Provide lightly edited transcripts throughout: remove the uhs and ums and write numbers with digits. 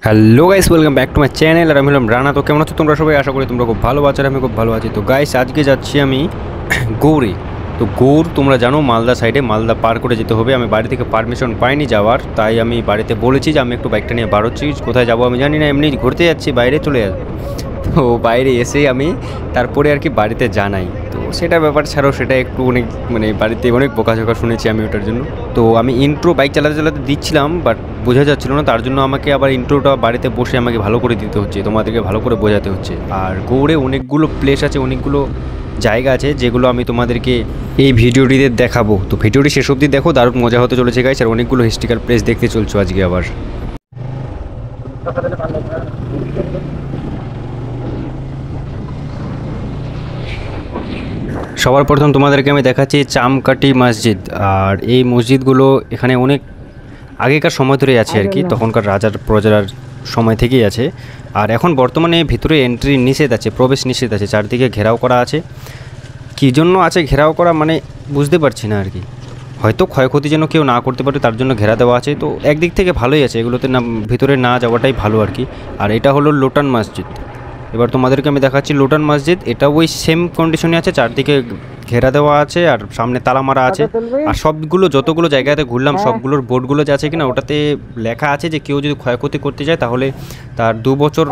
Hello guys, welcome back to my channel. আর আমি হলাম রানা। তো কেমন আছো তোমরা সবাই? আশা করি তোমরা খুব ভালো আছো আর আমি খুব ভালো আছি। তো গাইস, আজকে যাচ্ছি আমি গৌড়ে। তো গৌড় তোমরা জানো মালদা সাইডে, মালদা পার করে যেতে হবে। আমি বাড়ি থেকে পারমিশন পাইনি যাওয়ার, তাই আমি বাড়িতে বলেছি যে আমি একটু বাইকটা নিয়ে বাড়াচ্ছি। কোথায় যাবো আমি জানি না, এমনি ঘুরতে যাচ্ছি, বাইরে চলে যাবো। তো বাইরে এসেই আমি তারপরে আর কি বাড়িতে জানাই। তো সেটা ব্যাপার ছাড়াও, সেটা একটু অনেক মানে বাড়িতে অনেক বকাঝকা শুনেছি আমি ওটার জন্য। তো আমি ইন্ট্রো বাইক চালাতে চালাতে দিচ্ছিলাম, বাট বোঝা যাচ্ছিল না, তার জন্য আমাকে আবার ইন্ট্রোটা বাড়িতে বসে আমাকে ভালো করে দিতে হচ্ছে, তোমাদেরকে ভালো করে বোঝাতে হচ্ছে। আর গৌড়ে অনেকগুলো প্লেস আছে, অনেকগুলো জায়গা আছে যেগুলো আমি তোমাদেরকে এই ভিডিওটিতে দেখাবো। তো ভিডিওটি শেষ অবধি দেখো, দারুণ মজা হতে চলেছে গাইস। আর অনেকগুলো হিস্ট্রিক্যাল প্লেস দেখতে চলছো আজকে আবার। সবার প্রথম তোমাদেরকে আমি দেখাচ্ছি চামকাটি মসজিদ। আর এই মসজিদগুলো এখানে অনেক আগেকার সময় ধরেই আছে আর কি, তখনকার রাজার প্রজার সময় থেকেই আছে। আর এখন বর্তমানে ভিতরে এন্ট্রি নিষেধ আছে, প্রবেশ নিষেধ আছে, চারদিকে ঘেরাও করা আছে। কী জন্য আছে ঘেরাও করা মানে বুঝতে পারছি না আর কি। হয়তো ক্ষয়ক্ষতি যেন কেউ না করতে পারে তার জন্য ঘেরা দেওয়া আছে। তো একদিক থেকে ভালোই আছে, এগুলোতে না ভিতরে না যাওয়াটাই ভালো আর কি। আর এটা হলো লোটান মসজিদ। এবার তোমাদেরকে আমি দেখাচ্ছি লোটান মসজিদ। এটা ওই সেম কন্ডিশনে আছে, চারদিকে ঘেরা দেওয়া আছে আর সামনে তালা মারা আছে। আর সবগুলো যতগুলো জায়গাতে ঘুরলাম সবগুলোর বোর্ডগুলো যে আছে কিনা ওটাতে লেখা আছে যে কেউ যদি ক্ষয়ক্ষতি করতে যায় তাহলে তার 2 বছর,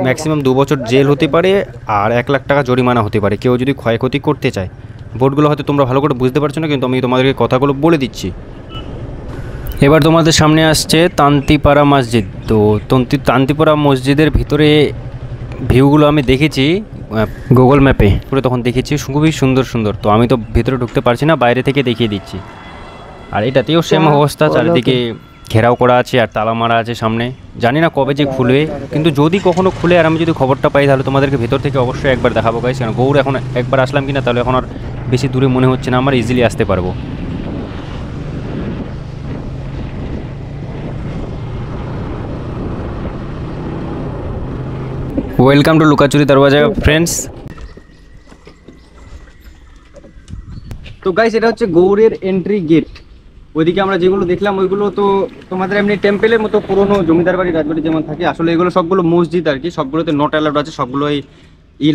ম্যাক্সিমাম 2 বছর জেল হতে পারে আর 1 লাখ টাকা জরিমানা হতে পারে কেউ যদি ক্ষয়ক্ষতি করতে চায়। বোর্ডগুলো হয়তো তোমরা ভালো করে বুঝতে পারছো না, কিন্তু আমি তোমাদেরকে কথাগুলো বলে দিচ্ছি। এবার তোমাদের সামনে আসছে তান্তিপাড়া মসজিদ। তো তান্তিপাড়া মসজিদের ভিতরে ভিউগুলো আমি দেখেছি গুগল ম্যাপে পুরো, তখন দেখেছি খুবই সুন্দর সুন্দর। তো আমি তো ভিতরে ঢুকতে পারছি না, বাইরে থেকে দেখিয়ে দিচ্ছি। আর এটাতেও সেম অবস্থা, চারিদিকে ঘেরাও করা আছে আর তালা মারা আছে সামনে। জানি না কবে যে খুলবে, কিন্তু যদি কখনো খুলে আর আমি যদি খবরটা পাই তাহলে তোমাদেরকে ভেতর থেকে অবশ্যই একবার দেখাবো গাইস। কারণ গৌড় এখন একবার আসলাম কিনা তাহলে এখন আর বেশি দূরে মনে হচ্ছে না, আমার ইজিলি আসতে পারবো। Welcome to লুকাচুরি Darwaza friends. তো গাইস, এটা হচ্ছে গৌড়ের এন্ট্রি গেট। ওইদিকে আমরা যেগুলো দেখলাম ওইগুলো তো তোমাদের এমনি টেম্পেলের মতো পুরনো জমিদার বাড়ি রাজবাড়ি যেমন থাকে, আসলে এগুলো সবগুলো মসজিদ আর কি। সবগুলোতে নট অ্যালাউড আছে, সবগুলোই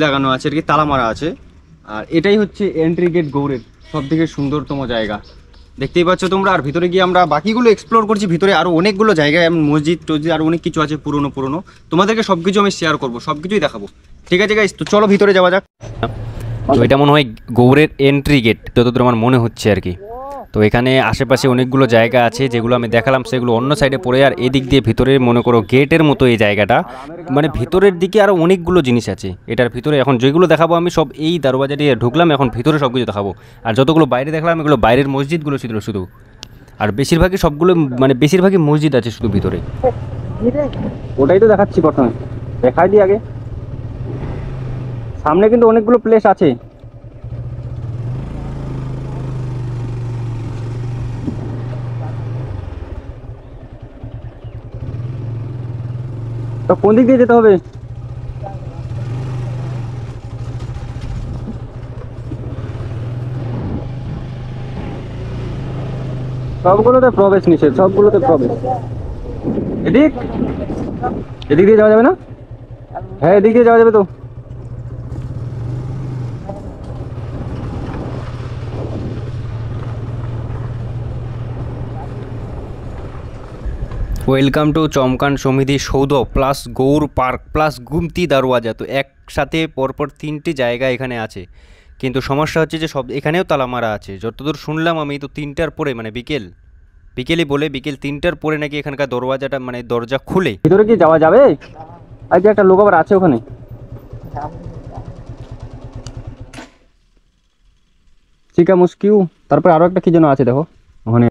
লাগানো আছে আর কি, তালা মারা আছে। আর এটাই হচ্ছে এন্ট্রি গেট গৌড়ের সব থেকে সুন্দরতম জায়গা, দেখতেই পাচ্ছ তোমরা। আর ভিতরে গিয়ে আমরা বাকিগুলো এক্সপ্লোর করছি, ভিতরে আরও অনেকগুলো জায়গায় এমন মসজিদ টসজিদ আরও অনেক কিছু আছে পুরনো পুরনো। তোমাদেরকে সব কিছু আমি শেয়ার করবো, সব কিছুই দেখাবো। ঠিক আছে গাইস, তো চলো ভিতরে যাওয়া যাক। তো এটা মনে হয় গৌড়ের এন্ট্রি গেট যতদূর আমার মনে হচ্ছে আর কি। তো এখানে আশেপাশে অনেকগুলো জায়গা আছে যেগুলো আমি দেখালাম, সেগুলো অন্য সাইডে পড়ে। আর এদিক দিয়ে ভিতরে মনে করো গেটের মতো এই জায়গাটা, মানে ভিতরের দিকে আরও অনেকগুলো জিনিস আছে এটার ভিতরে। এখন যেগুলো দেখাবো আমি সব এই দরওয়াজা দিয়ে ঢুকলাম, এখন ভিতরে সব কিছু দেখাবো। আর যতগুলো বাইরে দেখলাম এগুলো বাইরের মসজিদগুলো ছিল শুধু। আর বেশিরভাগই সবগুলো মানে বেশিরভাগই মসজিদ আছে শুধু ভিতরে। ওটাই তো দেখাচ্ছি, প্রথমে দেখাই দিই আগে। সামনে কিন্তু অনেকগুলো প্লেস আছে। তো কোন দিক দিয়ে যেতে হবে? সবগুলোতে প্রবেশ নিষেধ, সবগুলোতে প্রবেশ। এদিক এদিক দিয়ে যাওয়া যাবে না? হ্যাঁ, এদিক দিয়ে যাওয়া যাবে তো। ওয়েলকাম টু চমকান সমিতি সৌধ plus Gaur park plus Gumti Darwaza. তো একসাথে পরপর 3টি জায়গা এখানে আছে, কিন্তু সমস্যা হচ্ছে যে সব এখানেও তালা মারা আছে যতদূর শুনলাম আমি। তো 3টার পরে মানে বিকেলই বলে বিকেল 3টার পরে নাকি এখানকার দরওয়াজাটা মানে দরজা খুলে ভিতরে কি যাওয়া যাবে। আর যে একটা লোক আবার আছে ওখানে, চিকা মুস্কিউ। তারপরে আরো একটা কি যেন আছে দেখো ওখানে।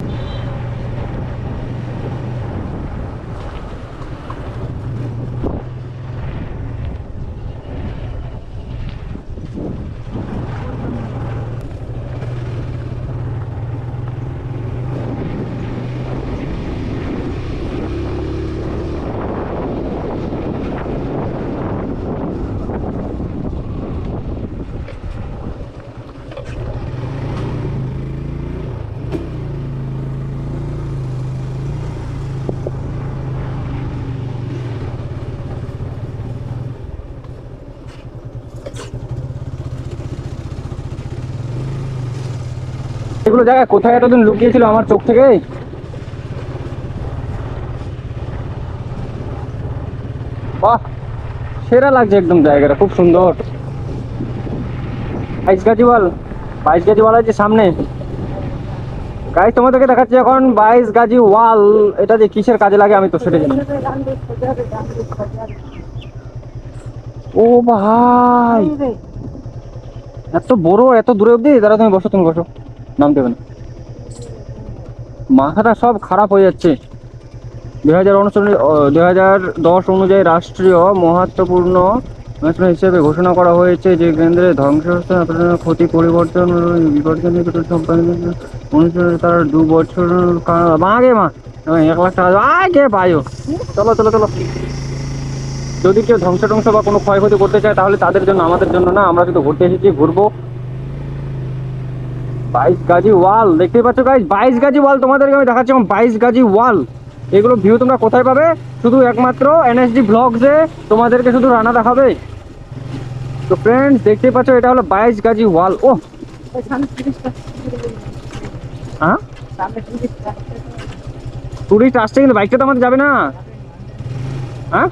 জায়গায় কোথায় এতদিন লুকিয়েছিল আমার চোখ থেকে। বাহ, সেরা লাগছে একদম, জায়গাটা খুব সুন্দর। 22 গাজি ওয়াল, 22 গাজি ওয়াল আছে সামনে। গাইস তোমাদেরকে দেখাচ্ছি এখন 22 গাজি ওয়াল। এটা যে কিসের কাজে লাগে আমি তো সেটা জানি। ও ভাই, এত বড়, এত দূরে অব্দি। দাঁড়া, তুমি বসো, তুমি বসো, নাম দেবে না। মাথাটা সব খারাপ হয়ে যাচ্ছে। 2010 অনুযায়ী রাষ্ট্রীয় মহত্বপূর্ণ অনুষ্ঠান হিসেবে ঘোষণা করা হয়েছে যে কেন্দ্রে ধ্বংসস্থান ক্ষতি পরিবর্তন বিপর্যয় অনুষ্ঠানে তার 2 বছর মাগে মা 1 লাখ টাকা আগে পাইও। চলো চলো চলো। যদি কেউ ধ্বংস বা কোনো ক্ষয়ক্ষতি করতে চায় তাহলে তাদের জন্য, আমাদের জন্য না। আমরা শুধু ঘুরতে এসেছি, ঘুরবো। 22 গাজি ওয়াল দেখতে পাচ্ছ গাইস, 22 গাজি ওয়াল তোমাদেরকে আমি দেখাচ্ছি। 22 গাজি ওয়াল, এগুলো ভিউ তোমরা কোথায় পাবে? শুধু একমাত্র এনএসডি ব্লগসে তোমাদেরকে শুধু রানা দেখাবে। তো ফ্রেন্ডস দেখতে পাচ্ছ, এটা হলো 22 গাজি ওয়াল। ও হ্যাঁ, টুরিস্ট আসছে কিন্তু বাইকটা তো আমাদের যাবে না। হ্যাঁ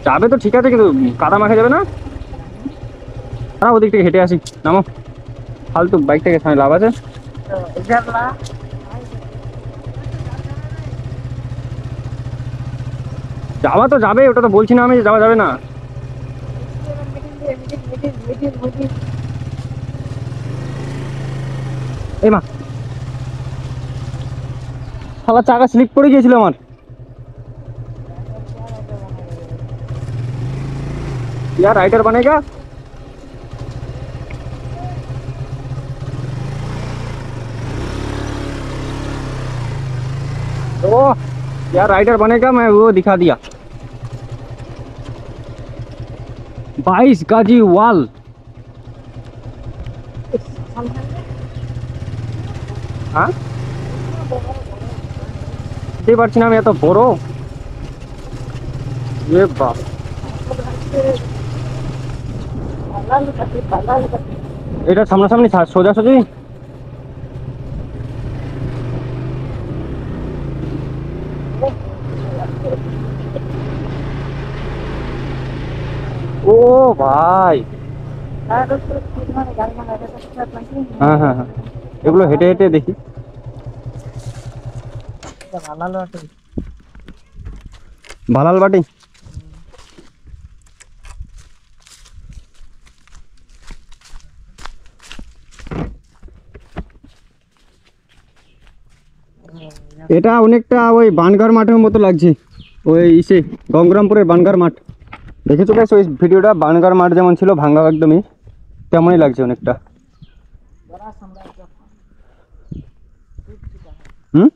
যাবে তো ঠিক আছে, কিন্তু কাদা মাখা যাবে না। হ্যাঁ ওদিক থেকে হেঁটে আসি, নামো। ফালতু বাইক থেকে লাভ আছে? যাওয়া তো যাবে, ওটা তো বলছি না আমি যে যাওয়া যাবে না। এই মা, শালা চাকা স্লিপ করে গিয়েছিল আমার। यार राइडर बनेगा। तो यार राइडर बनेगा, मैं वो दिखा दिया। 22 गाजी वाल। हाँ বুঝতেই পারছি না আমি, এত বড়। এ বাপ, এটা সামনাসামনি সোজাসুজি। ও ভাই, হ্যাঁ হ্যাঁ হ্যাঁ, এগুলো হেঁটে হেঁটে দেখি। ভালাল বাটি। এটা অনেকটা ওই বানগার মাঠের মতো লাগছে, ওই ইসে গঙ্গরামপুরের বানগার মাঠ। দেখেছো গাইস ওই ভিডিওটা? বানগার মাঠ যেমন ছিল ভাঙ্গা একদমই, তেমনই লাগছে অনেকটা। হুম,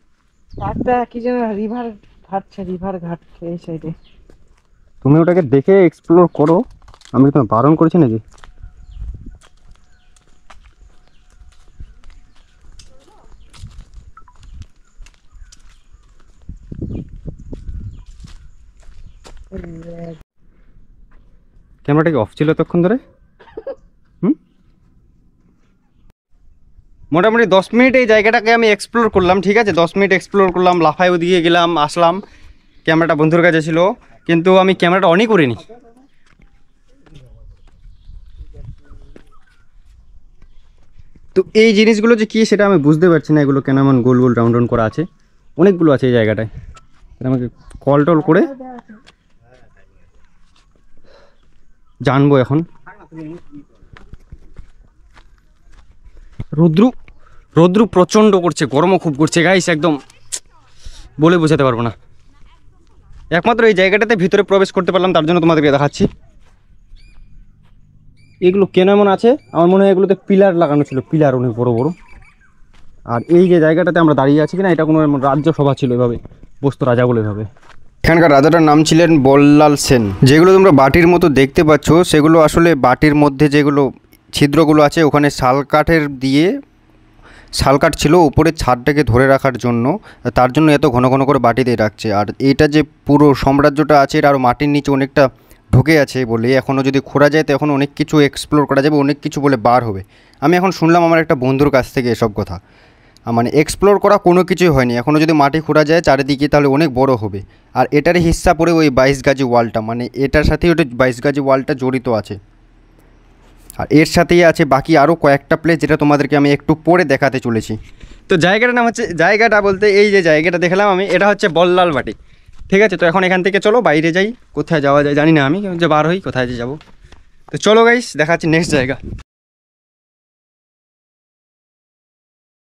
একটা কি যেন রিভার ঘাট, রিভার ঘাট এই সাইডে। তুমি ওটাকে দেখে এক্সপ্লোর করো, আমি তোমায় বারণ করেছি নাকি? ক্যামেরাটা কি অফ ছিল তখন ধরে? মোটামুটি 10 মিনিট এই জায়গাটাকে আমি এক্সপ্লোর করলাম, ঠিক আছে? 10 মিনিট এক্সপ্লোর করলাম, লাফায় ওদিকে গেলাম, আসলাম। ক্যামেরাটা বন্ধুর কাছে ছিল, কিন্তু আমি ক্যামেরাটা অনই করিনি। তো এই জিনিসগুলো যে কী সেটা আমি বুঝতে পারছি না। এগুলো কেন এমন গোল গোল রাউন্ড রাউন্ড করা আছে? অনেকগুলো আছে এই জায়গাটায়। আমাকে কল টল করে জানবো এখন। রৌদ্র প্রচণ্ড করছে, গরমও খুব করছে গাইস, একদম বলে বোঝাতে পারবো না। একমাত্র এই জায়গাটাতে ভিতরে প্রবেশ করতে পারলাম, তার জন্য তোমাদেরকে দেখাচ্ছি। এগুলো কেন এমন আছে? আমার মনে হয় এগুলোতে পিলার লাগানো ছিল, পিলার অনেক বড় বড়। আর এই যে জায়গাটাতে আমরা দাঁড়িয়ে আছি কিনা, এটা কোনো রাজ্যসভা ছিল, এভাবে বসতো রাজাগুলো এভাবে। এখানকার রাজাটার নাম ছিলেন বল্লাল সেন। যেগুলো তোমরা বাটির মতো দেখতে পাচ্ছ, সেগুলো আসলে বাটির মধ্যে যেগুলো ছিদ্রগুলো আছে, ওখানে শালকাঠের দিয়ে শালকাঠ ছিল উপরে ছাদটাকে ধরে রাখার জন্য, তার জন্য এত ঘন ঘন করে বাটি দিয়ে রাখছে। আর এটা যে পুরো সাম্রাজ্যটা আছে, এটা আরও মাটির নিচে অনেকটা ঢুকে আছে বলে এখনও যদি খোঁড়া যায় তো এখন অনেক কিছু এক্সপ্লোর করা যাবে, অনেক কিছু বলে বার হবে। আমি এখন শুনলাম আমার একটা বন্ধুর কাছ থেকে এসব কথা, মানে এক্সপ্লোর করা কোনো কিছুই হয়নি, এখনও যদি মাটি খোঁড়া যায় চারিদিকে তাহলে অনেক বড় হবে। আর এটারই হিস্সা পড়ে ওই 22 গাজি ওয়ালটা, মানে এটার সাথেই ওটা 22 গাজি ওয়ালটা জড়িত আছে। আর এর সাথেই আছে বাকি আরও কয়েকটা প্লেস, যেটা তোমাদেরকে আমি একটু পরে দেখাতে চলেছি। তো জায়গাটার নাম হচ্ছে, জায়গাটা বলতে এই যে জায়গাটা দেখলাম আমি, এটা হচ্ছে বল্লাল বাটি। ঠিক আছে, তো এখন এখান থেকে চলো বাইরে যাই, কোথায় যাওয়া যায় জানি না, আমি যে বার হই কোথায় যে যাবো। তো চলো গাইস, দেখাচ্ছি নেক্সট জায়গা।